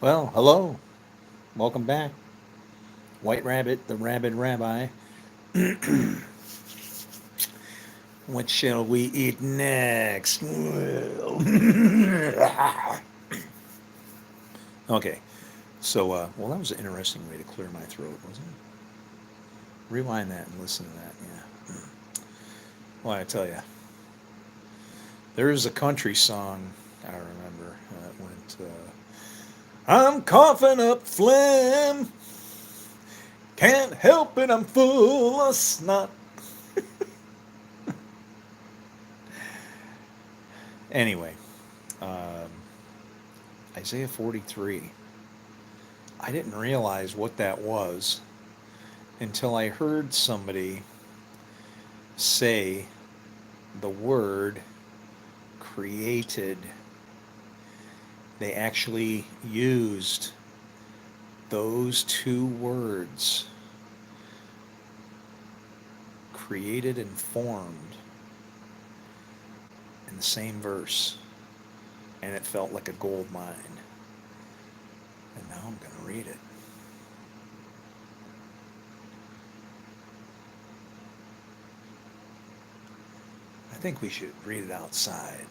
Well, hello. Welcome back. White Rabbit, the Rabid Rabbi. What shall we eat next? Okay, so that was an interesting way to clear my throat, wasn't it? Rewind that and listen to that, yeah. Well, I tell you, there is a country song I remember that I'm coughing up phlegm, can't help it, I'm full of snot. Anyway, um, Isaiah 43. I didn't realize what that was until I heard somebody say the word created. They actually used those two words, created and formed, in the same verse, and it felt like a gold mine. And now I'm going to read it. I think we should read it outside.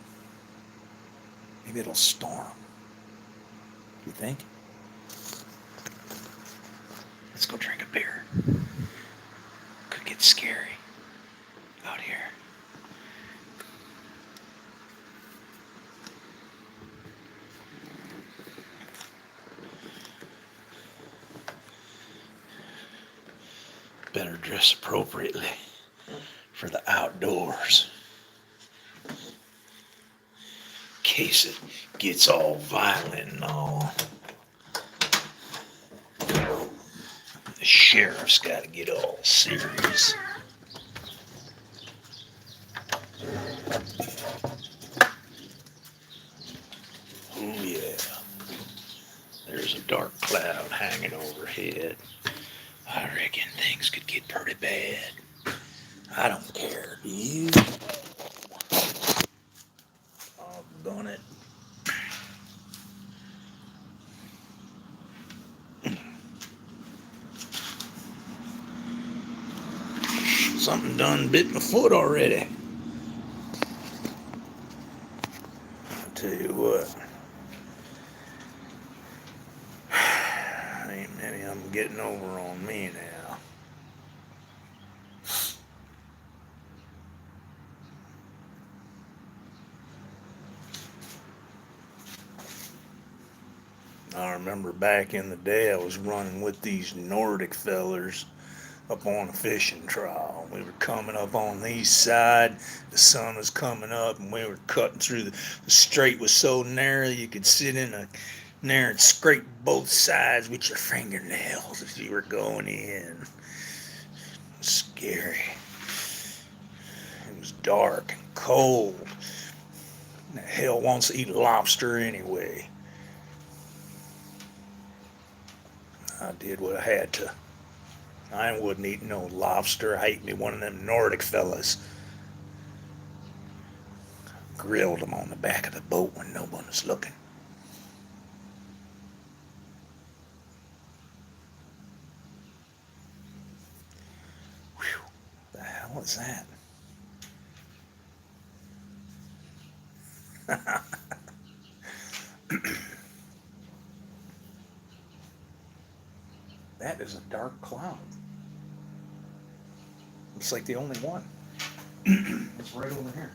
Maybe it'll storm. Do you think? Let's go drink a beer. Could get scary out here. Better dress appropriately for the outdoors. In case it gets all violent and all. The sheriff's got to get all serious. Oh, yeah. There's a dark cloud hanging overhead. I reckon things could get pretty bad. I don't care, do you? Oh, done it. Something done bit my foot already. I'll tell you what. Ain't many of them getting over on me now. I remember back in the day I was running with these Nordic fellers up on a fishing trawl. We were coming up on the east side. The sun was coming up, and we were cutting through the strait was so narrow you could sit in there and scrape both sides with your fingernails as you were going in. Scary. It was dark and cold. The hell wants to eat lobster anyway. I did what I had to. I wouldn't eat no lobster. I ate me one of them Nordic fellas. Grilled them on the back of the boat when no one was looking. Whew, the hell is that? That is a dark cloud. It's like the only one. It's right over here.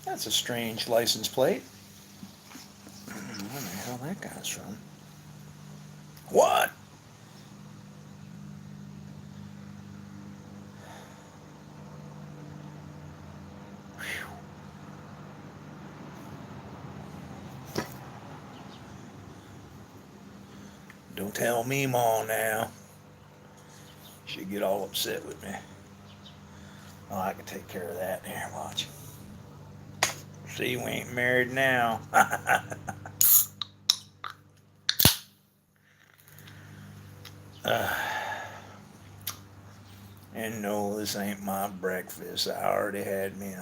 That's a strange license plate. I don't know where the hell that guy's from. What? Don't tell me, Ma, now. She'd get all upset with me. Oh, I can take care of that. Here, watch. See, we ain't married now. uh, and no, this ain't my breakfast. I already had me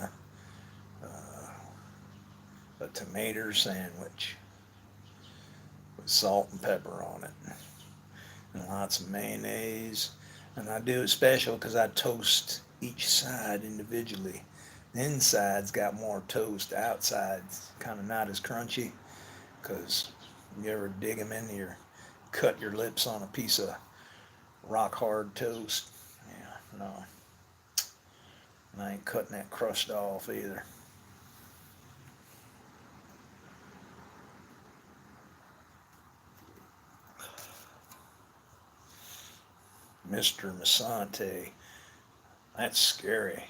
a tomato sandwich with salt and pepper on it, and lots of mayonnaise. And I do it special because I toast each side individually. The inside's got more toast, the outside's kind of not as crunchy. Because you ever dig them into your, cut your lips on a piece of rock hard toast? Yeah, no. And I ain't cutting that crust off either. Mr. Masante. That's scary.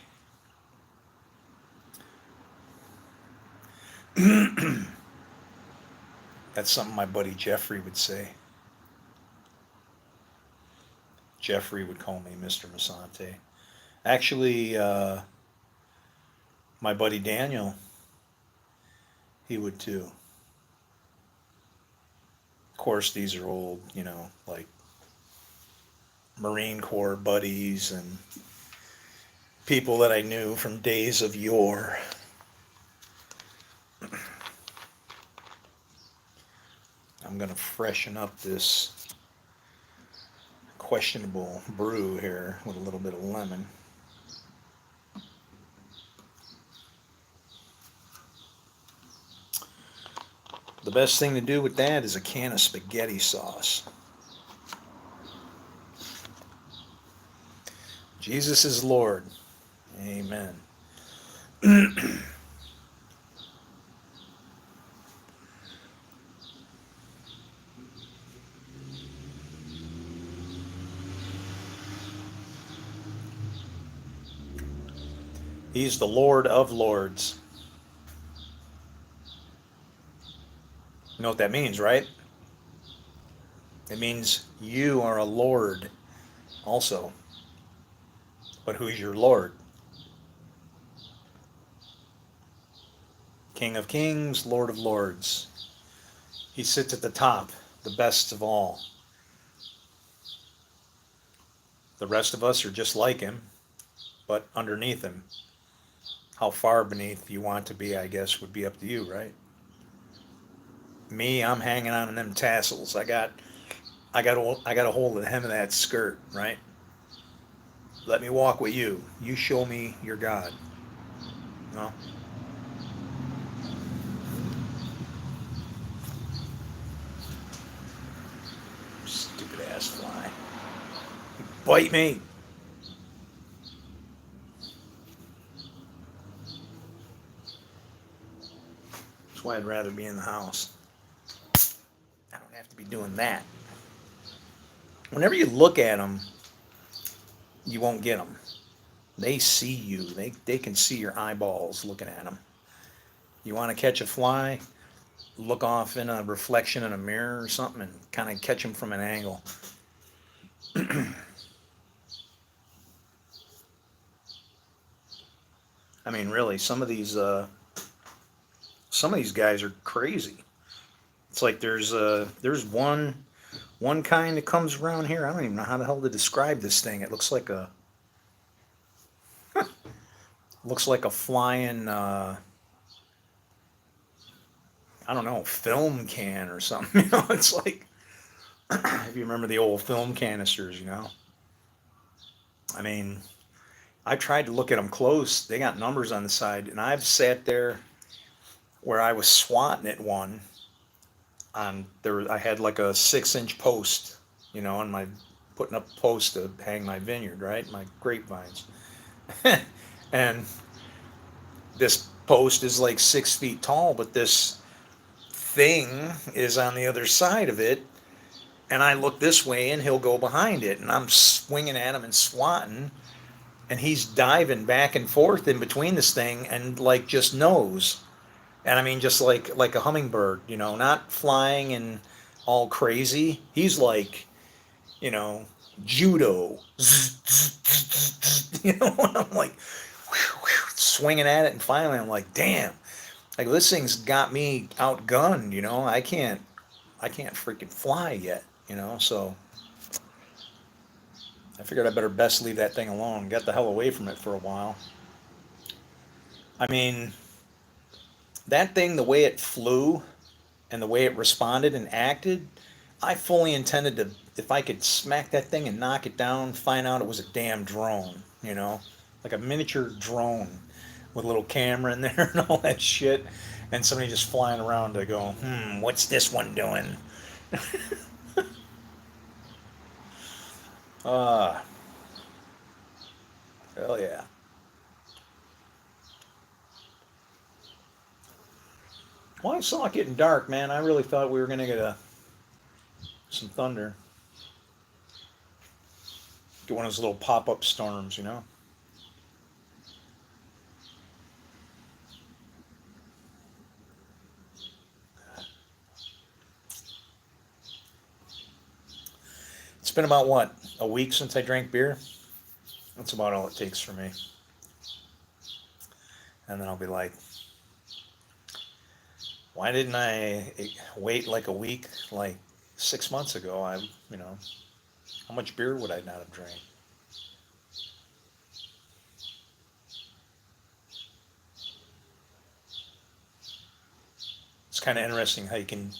That's something my buddy Jeffrey would say. Jeffrey would call me Mr. Masante. Actually, my buddy Daniel, he would too. Of course, these are old, like Marine Corps buddies and people that I knew from days of yore. I'm going to freshen up this questionable brew here with a little bit of lemon. The best thing to do with that is a can of spaghetti sauce. Jesus is Lord. Amen. He's the Lord of Lords. You know what that means, right? It means you are a Lord also. But who's your Lord? King of Kings, Lord of Lords. He sits at the top, the best of all. The rest of us are just like him, but underneath him. How far beneath you want to be, I guess, would be up to you, right? Me, I'm hanging on to them tassels. I got a hold of the hem of that skirt, right? Let me walk with you. You show me your God. No? Stupid ass fly. Bite me. That's why I'd rather be in the house. I don't have to be doing that. Whenever you look at them, you won't get them. They see you. They can see your eyeballs looking at them. You want to catch a fly? Look off in a reflection in a mirror or something and kind of catch them from an angle. I mean, really, some of these guys are crazy. It's like there's one kind that comes around here. I don't even know how the hell to describe this thing. It looks like a flying I don't know, film can or something. It's like if you remember the old film canisters. I mean, I tried to look at them close. They got numbers on the side, and I've sat there where I was swatting at one. I had like a 6-inch post, on my putting up a post to hang my vineyard, right? My grapevines, and this post is like 6 feet tall, but this thing is on the other side of it, and I look this way, and he'll go behind it, and I'm swinging at him and swatting, and he's diving back and forth in between this thing, and like just knows. And I mean, just like a hummingbird, not flying and all crazy. He's like, you know, judo. You know, and I'm like swinging at it, and finally I'm like, damn, like this thing's got me outgunned. You know, I can't freaking fly yet. You know, so I figured I better best leave that thing alone. Got the hell away from it for a while. I mean, that thing, the way it flew and the way it responded and acted, I fully intended to, if I could smack that thing and knock it down, find out it was a damn drone, you know, like a miniature drone with a little camera in there and all that shit, and somebody just flying around to go, what's this one doing? Ah, hell yeah. Well, I saw it getting dark, man. I really thought we were gonna get some thunder, get one of those little pop-up storms, you know. It's been about what, a week since I drank beer. That's about all it takes for me. And then I'll be like, why didn't I wait like a week, like 6 months ago? You know, how much beer would I not have drank? It's kind of interesting how you can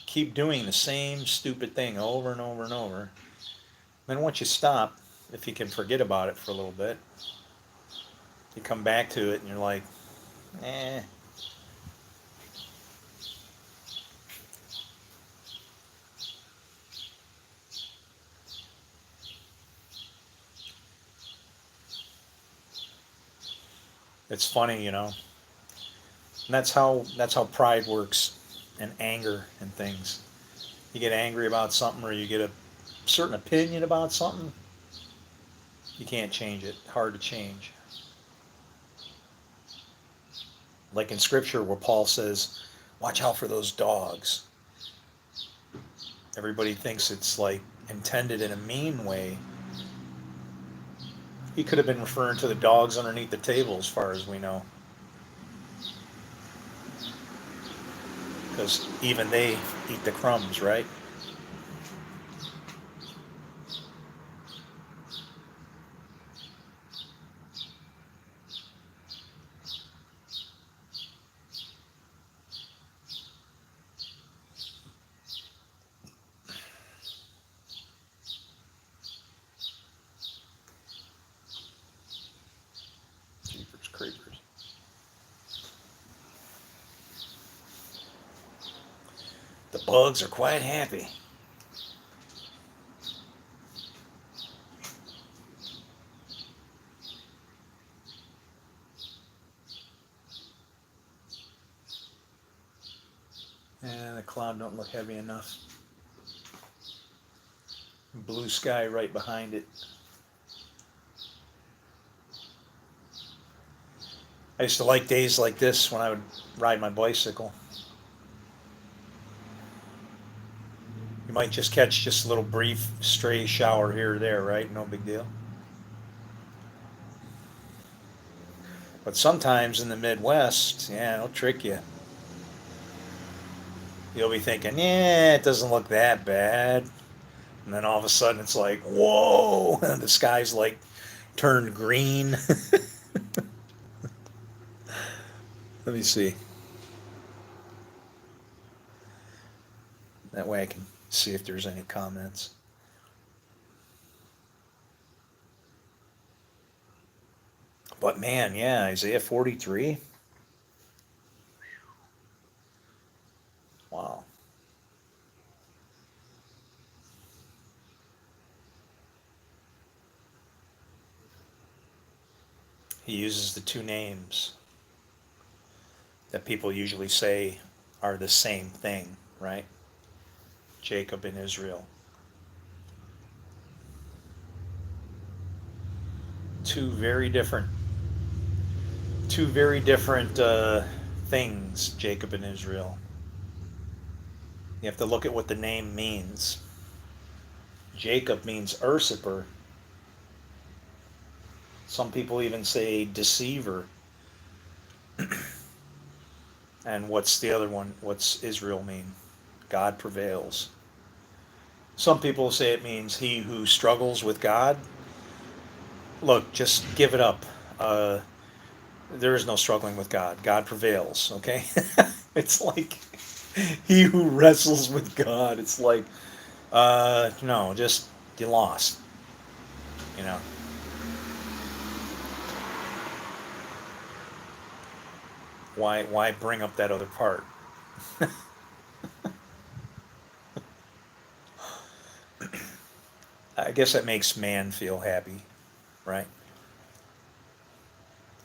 keep doing the same stupid thing over and over and over. Then once you stop, if you can forget about it for a little bit, you come back to it and you're like, eh. It's funny, you know. And that's how pride works, and anger and things. You get angry about something, or you get a certain opinion about something, you can't change it. Hard to change. Like in scripture where Paul says, watch out for those dogs. Everybody thinks it's like intended in a mean way. He could have been referring to the dogs underneath the table, as far as we know, because even they eat the crumbs, right? Jeepers creepers. The bugs are quite happy. And the cloud don't look heavy enough. Blue sky right behind it. I used to like days like this when I would ride my bicycle. You might just catch just a little brief stray shower here or there, right? No big deal. But sometimes in the Midwest, yeah, it'll trick you. You'll be thinking, yeah, it doesn't look that bad. And then all of a sudden it's like, whoa, the sky's like turned green. Let me see. That way I can see if there's any comments. But man, yeah, Isaiah 43. Wow. He uses the two names that people usually say are the same thing, right? Jacob and Israel. Two very different, two very different things, Jacob and Israel. You have to look at what the name means. Jacob means usurper. Some people even say deceiver. And what's the other one? What's Israel mean? God prevails. Some people say it means he who struggles with God. Look, just give it up. Uh, there is no struggling with God. God prevails, okay? It's like he who wrestles with God. It's like, no, just you lost, you know. Why bring up that other part? I guess that makes man feel happy, right?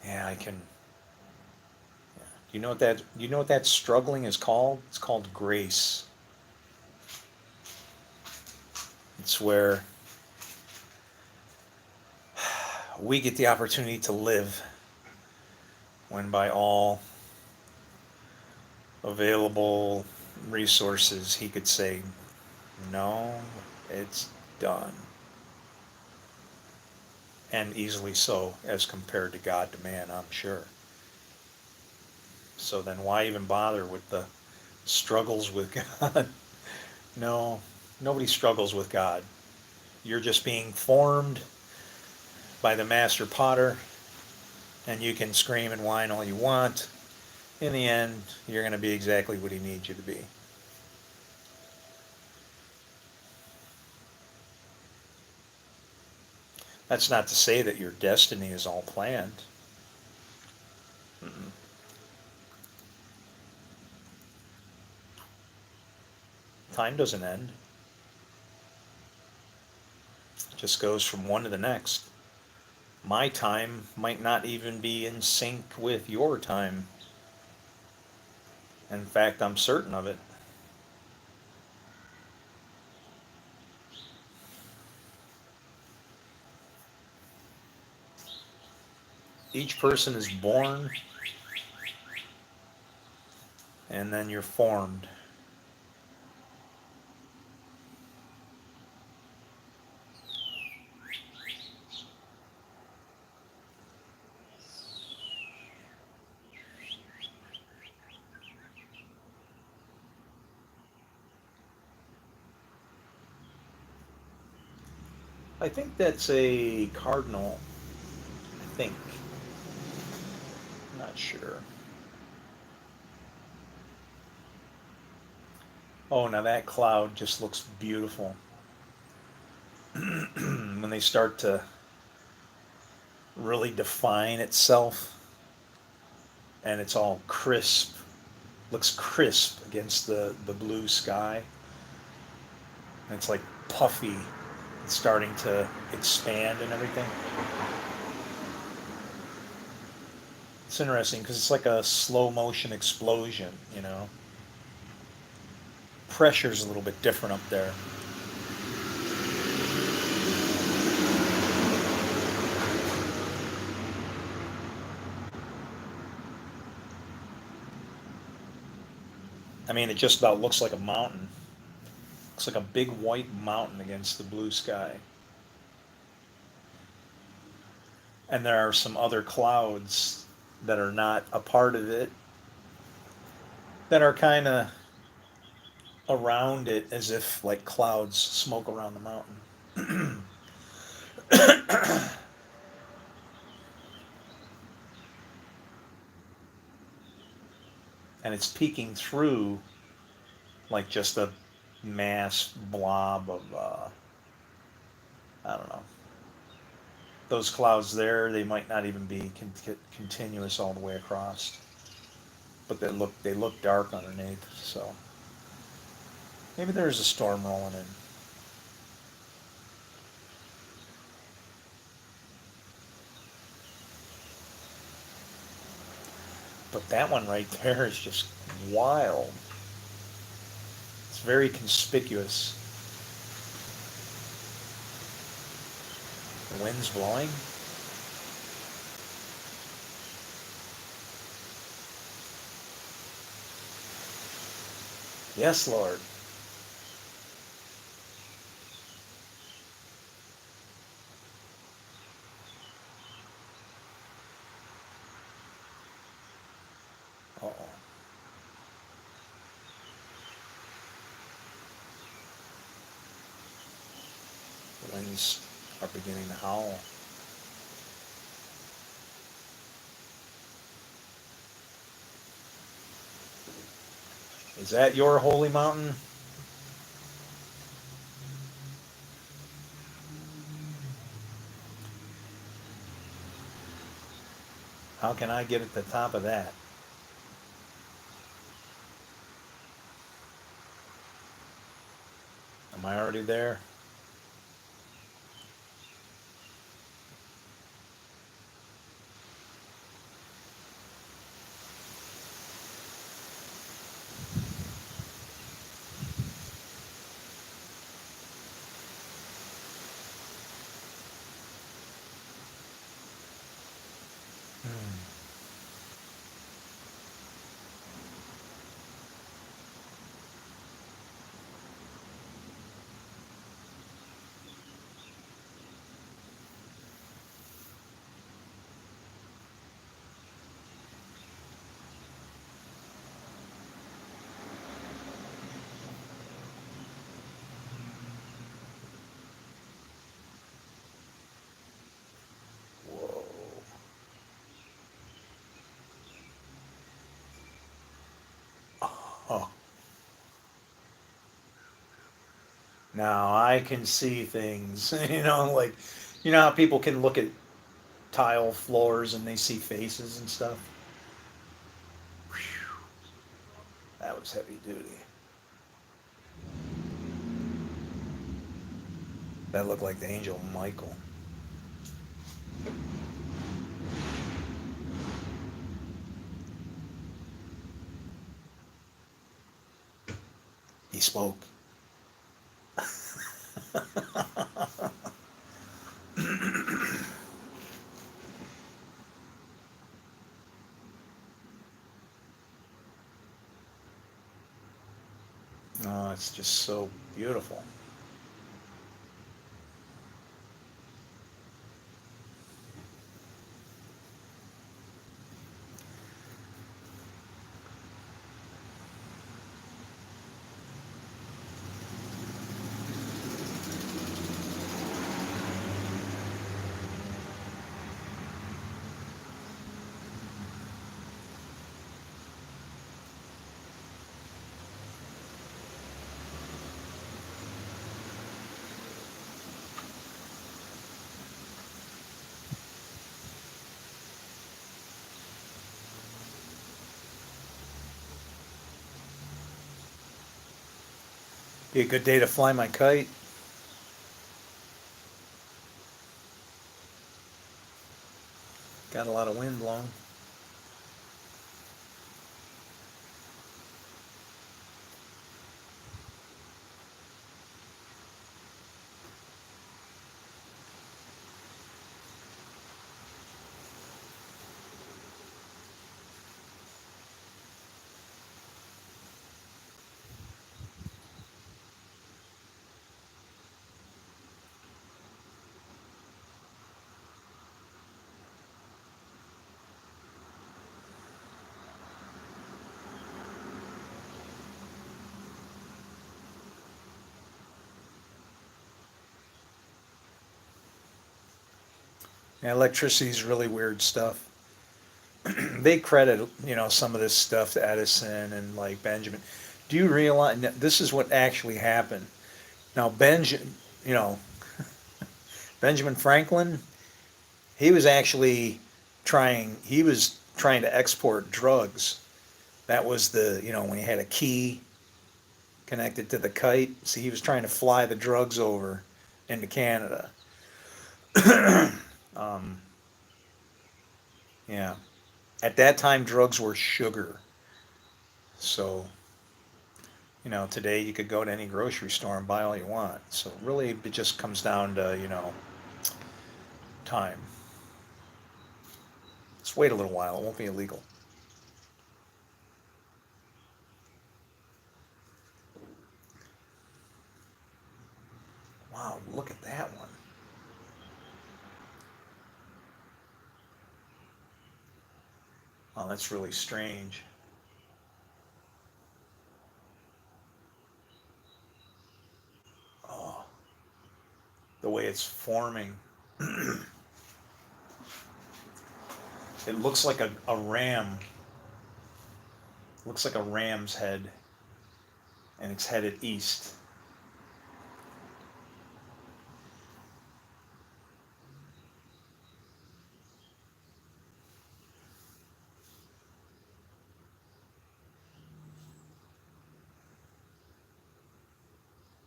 Yeah, I can. You know what that struggling is called? It's called grace. It's where we get the opportunity to live when by all available resources he could say, no, it's done. And easily so as compared to God to man, I'm sure. So then why even bother with the struggles with God? No, nobody struggles with God. You're just being formed by the master potter, and you can scream and whine all you want. In the end, you're going to be exactly what he needs you to be. That's not to say that your destiny is all planned. Mm-mm. Time doesn't end. It just goes from one to the next. My time might not even be in sync with your time. In fact, I'm certain of it. Each person is born and then you're formed. I think that's a cardinal. I think. I'm not sure. Oh, now that cloud just looks beautiful. When they start to really define itself and it's all crisp, looks crisp against the blue sky. And it's like puffy. It's starting to expand and everything. It's interesting because it's like a slow motion explosion, you know. Pressure's a little bit different up there. I mean, it just about looks like a mountain. Looks like a big white mountain against the blue sky. And there are some other clouds that are not a part of it that are kind of around it as if like clouds smoke around the mountain. And it's peeking through like just a mass blob of, I don't know. Those clouds there, they might not even be continuous all the way across, but they look dark underneath. So maybe there's a storm rolling in. But that one right there is just wild. It's very conspicuous. The wind's blowing. Yes, Lord. winds are beginning to howl. Is that your holy mountain? How can I get at the top of that? Am I already there? Hmm. Whoa. Oh, now I can see things. Like, how people can look at tile floors and they see faces and stuff? Whew, that was heavy duty. That looked like the angel Michael. He spoke. Oh, it's just so beautiful. Be a good day to fly my kite. Got a lot of wind blowing. Yeah, electricity is really weird stuff. They credit, some of this stuff to Edison and like Benjamin. Do you realize this is what actually happened? Now, you know, Benjamin Franklin, he was trying to export drugs. That was when he had a key connected to the kite. See, he was trying to fly the drugs over into Canada. um, yeah. At that time, drugs were sugar. So, today you could go to any grocery store and buy all you want. So, really, it just comes down to, time. Let's wait a little while. It won't be illegal. Wow, look at that one. Wow, that's really strange. Oh, the way it's forming. It looks like a ram. Looks like a ram's head, and it's headed east.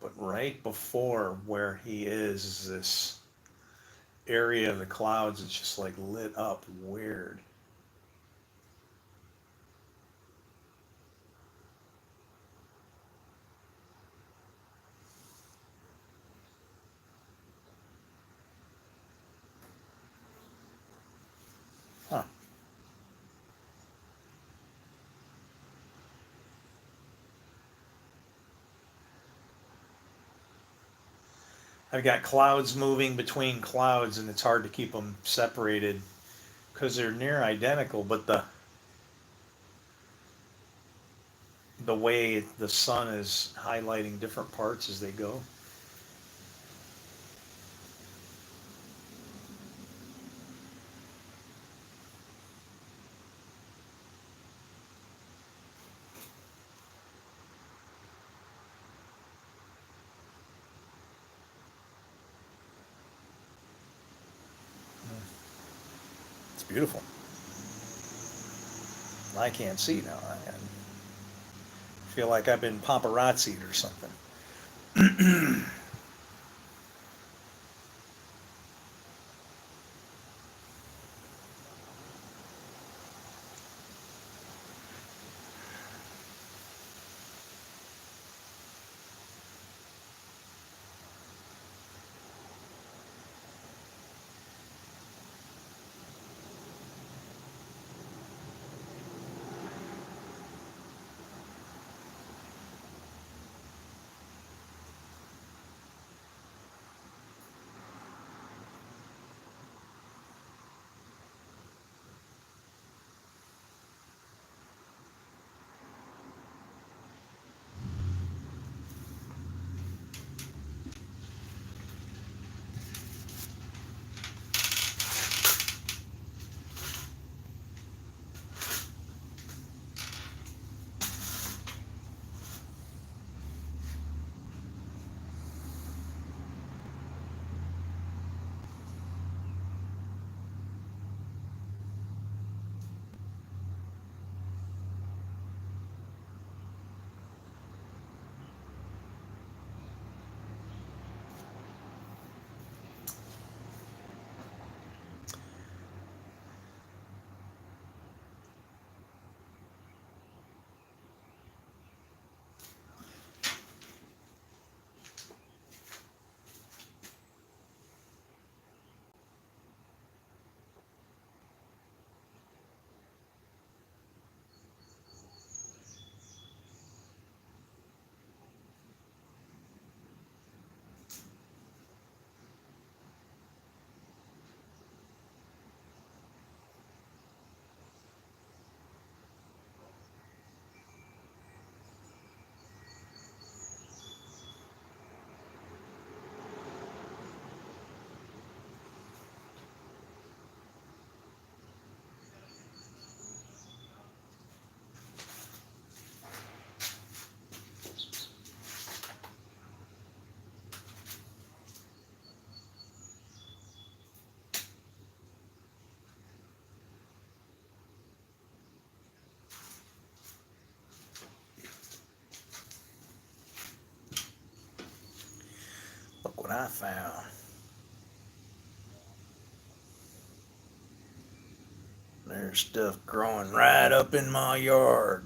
But right before where he is this area of the clouds. It's just like lit up weird. Huh. I've got clouds moving between clouds, and it's hard to keep them separated because they're near identical, but the way the sun is highlighting different parts as they go. It's beautiful. I can't see now. I feel like I've been paparazzied or something. Look what I found. There's stuff growing right up in my yard.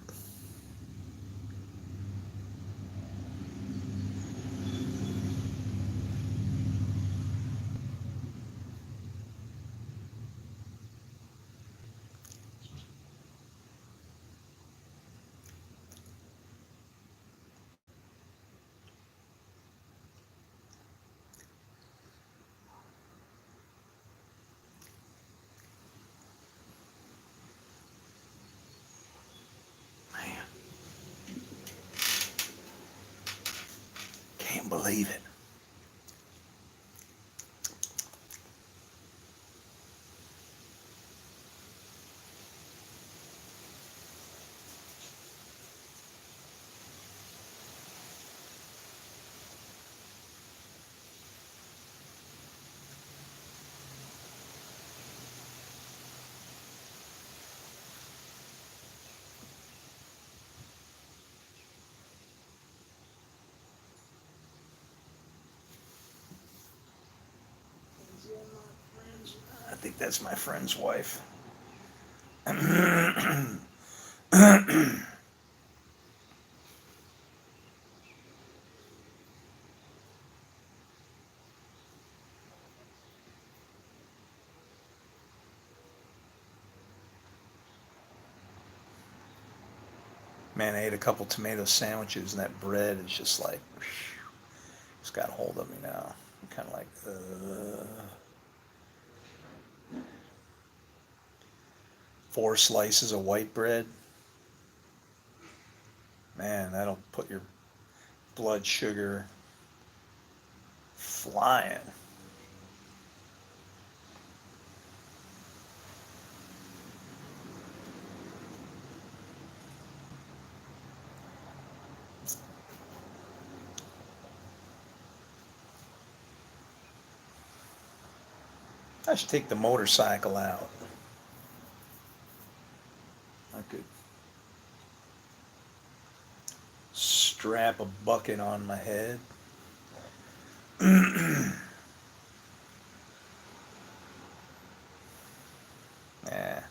Man, can't believe it. think that's my friend's wife. Man, I ate a couple tomato sandwiches, and that bread is just like, it's got a hold of me now. I'm kind of like, 4 slices of white bread. Man, that'll put your blood sugar flying. I should take the motorcycle out. I could strap a bucket on my head. Yeah.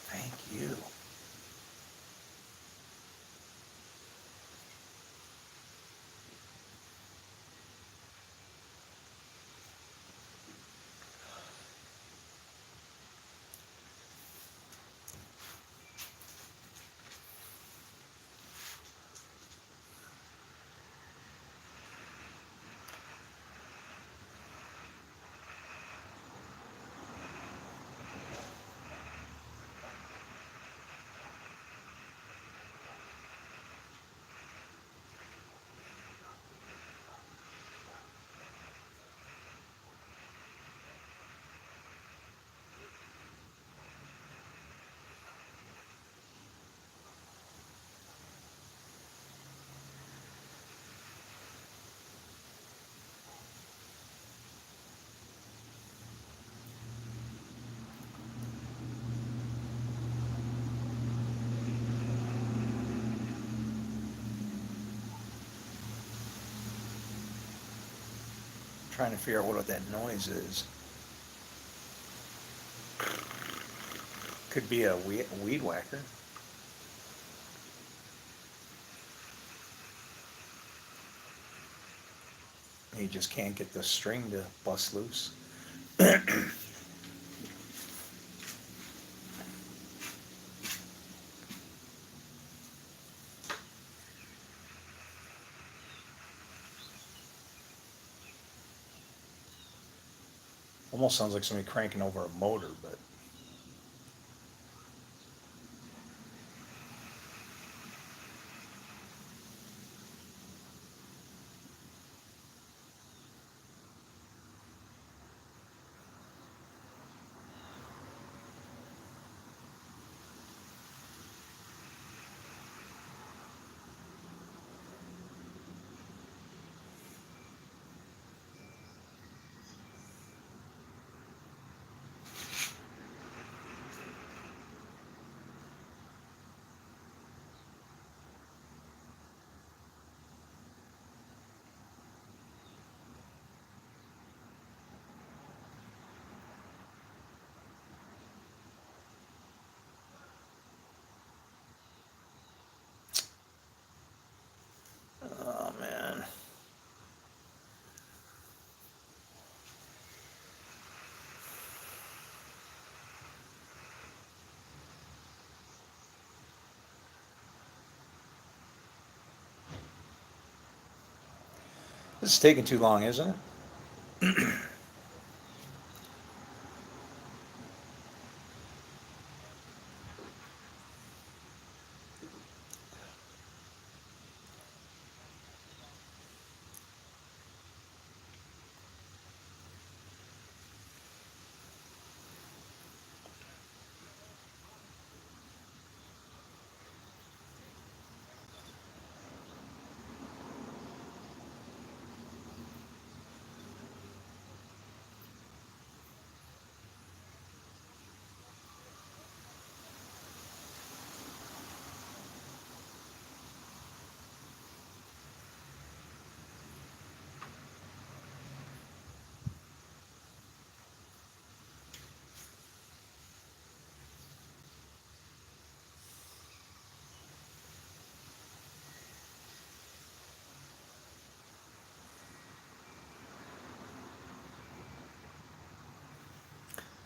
Thank you. Trying to figure out what that noise is. Could be a weed whacker. You just can't get the string to bust loose. Almost sounds like somebody cranking over a motor, but oh man. This is taking too long, isn't it?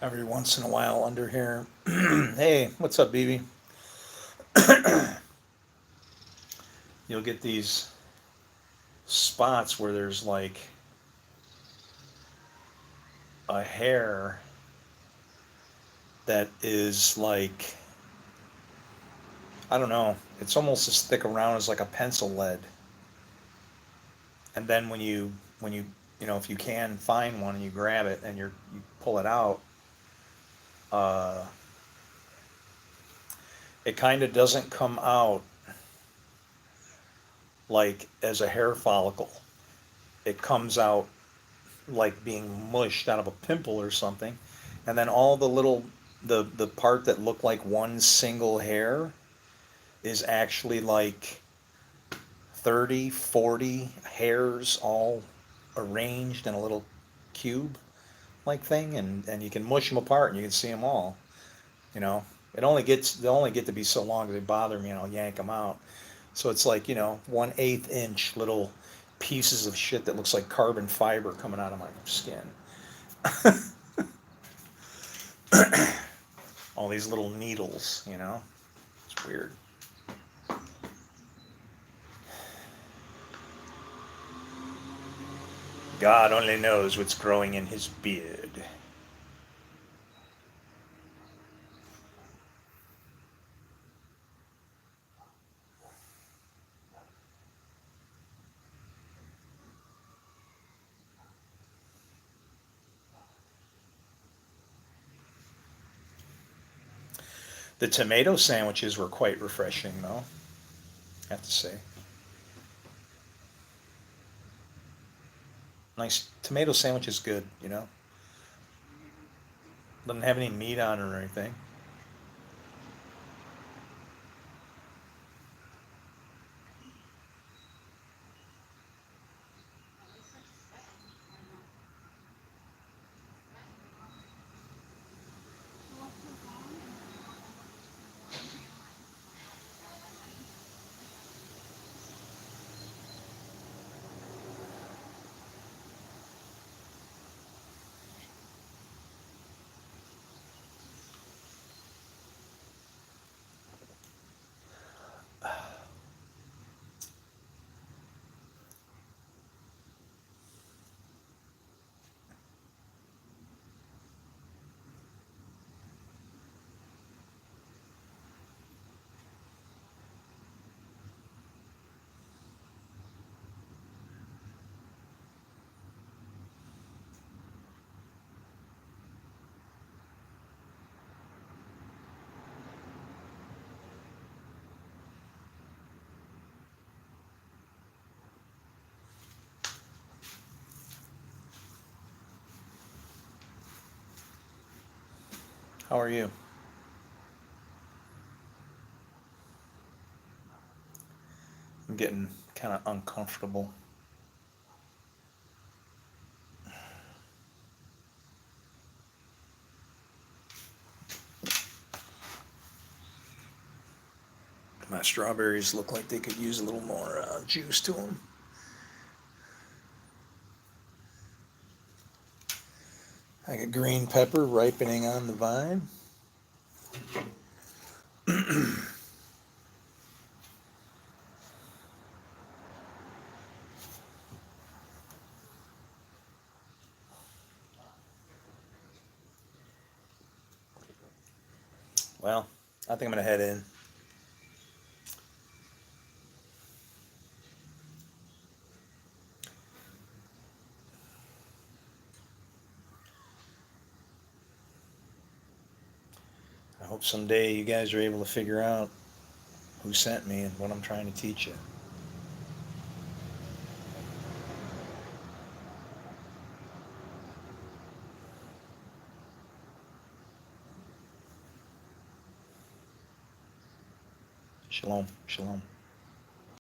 every once in a while under here. Hey, what's up, BB? You'll get these spots where there's like a hair that is like, I don't know, it's almost as thick around as like a pencil lead. And then when you if you can find one and you grab it and you pull it out, uh, it kind of doesn't come out like as a hair follicle. It comes out like being mushed out of a pimple or something, and then all the little the part that looked like one single hair is actually like 30, 40 hairs all arranged in a little cube like thing, and you can mush them apart and you can see them all. You know, they only get to be so long that they bother me, and I'll yank them out. So it's like 1/8 inch little pieces of shit that looks like carbon fiber coming out of my skin. All these little needles. It's weird. God only knows what's growing in his beard. The tomato sandwiches were quite refreshing, though, I have to say. Nice tomato sandwich is good. Doesn't have any meat on it or anything. How are you? I'm getting kind of uncomfortable. My strawberries look like they could use a little more juice to them. I got green pepper ripening on the vine. Well, I think I'm going to head in. I hope someday you guys are able to figure out who sent me and what I'm trying to teach you. Shalom. Shalom.